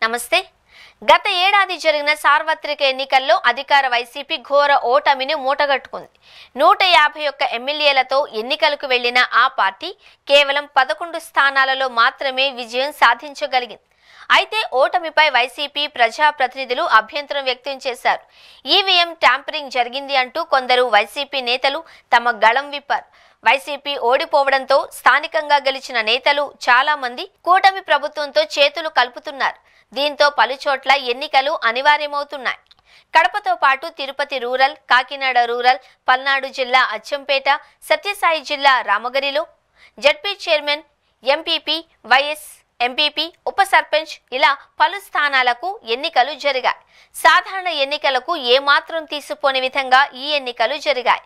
నమస్తే. గత ఏడాది జరిగిన సార్వత్రిక ఎన్నికల్లో అధికార వైసీపీ ఘోర ఓటమిని మూటగట్టుకుంది. 151 ఎమ్మెల్యేలతో ఎన్నికలకు వెళ్లిన ఆ పార్టీ కేవలం 11 స్థానాలలో మాత్రమే విజయం సాధించగలిగింది. అయితే ఓటమిపై వైసీపీ ప్రజాప్రతినిధులు అభ్యంతరం వ్యక్తం చేశారు. ఈవీఎం ట్యాంపరింగ్ జరిగింది అంటూ కొందరు వైసీపీ నేతలు తమ గళం విప్పారు. వైసీపీ ఓడిపోవడంతో స్థానికంగా గెలిచిన నేతలు చాలా మంది కూటమి ప్రభుత్వంతో చేతులు కలుపుతున్నారు. దీంతో పలుచోట్ల ఎన్నికలు అనివార్యమవుతున్నాయి. కడపతో పాటు తిరుపతి రూరల్, కాకినాడ రూరల్, పల్నాడు జిల్లా అచ్చంపేట, సత్యసాయి జిల్లా రామగిరిలో ZP chairman, MPP, vice MPP, ఉప సర్పంచ్ ఇలా పలు స్థానాలకు ఎన్నికలు జరిగాయి. సాధారణ ఎన్నికలకు ఏమాత్రం తీసిపోని విధంగా ఈ ఎన్నికలు జరిగాయి.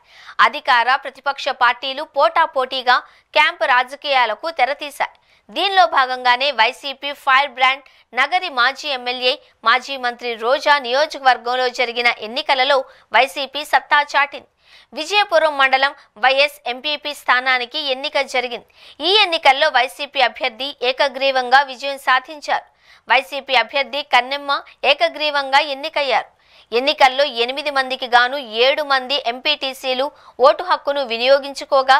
అధికార ప్రతిపక్ష పార్టీలు పోటాపోటీగా క్యాంపు రాజకీయాలకు తెరతీశాయి. దీనిలో భాగంగానే వైసీపీ ఫైర్ బ్రాండ్ నగరి మాజీ ఎమ్మెల్యే, మాజీ మంత్రి రోజా నియోజకవర్గంలో జరిగిన ఎన్నికలలో వైసీపీ సత్తా చాటింది. విజయపురం మండలం వైఎస్ ఎంపీపీ స్థానానికి ఎన్నిక జరిగింది. ఈ ఎన్నికల్లో వైసీపీ అభ్యర్థి ఏకగ్రీవంగా విజయం సాధించారు. వైసీపీ అభ్యర్థి కన్నెమ్మ ఏకగ్రీవంగా ఎన్నికయ్యారు. ఎన్నికల్లో 8 మందికి గాను 7 మంది ఎంపీటీసీలు ఓటు హక్కును వినియోగించుకోగా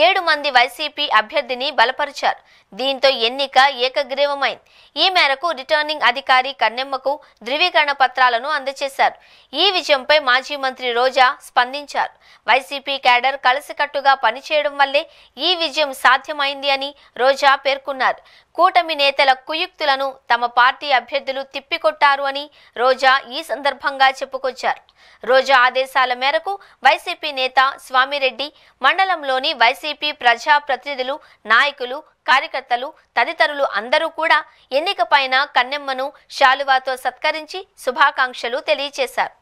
7 మంది వైసీపీ అభ్యర్థిని బలపరిచారు. దీంతో ఎన్నిక ఏకగ్రీవమైంది. ఈ మేరకు రిటర్నింగ్ అధికారి కన్నెమ్మకు ధృవీకరణ పత్రాలను అందజేశారు. ఈ విజయంపై మాజీ మంత్రి రోజా స్పందించారు. వైసీపీ క్యాడర్ కలిసికట్టుగా పనిచేయడం వల్లే ఈ విజయం సాధ్యమైంది అని రోజా పేర్కొన్నారు. కూటమి నేతల కుయుక్తులను తమ పార్టీ అభ్యర్థులు తిప్పికొట్టారు అని రోజా ఈ సందర్భంగా చెప్పుకొచ్చారు. రోజా ఆదేశాల మేరకు వైసీపీ నేత స్వామిరెడ్డి, మండలంలోని వైసీపీ ప్రజా ప్రతినిధులు, నాయకులు, కార్యకర్తలు తదితరులు అందరూ కూడా ఎన్నికపైన కన్నెమ్మను శాలువాతో సత్కరించి శుభాకాంక్షలు తెలియజేశారు.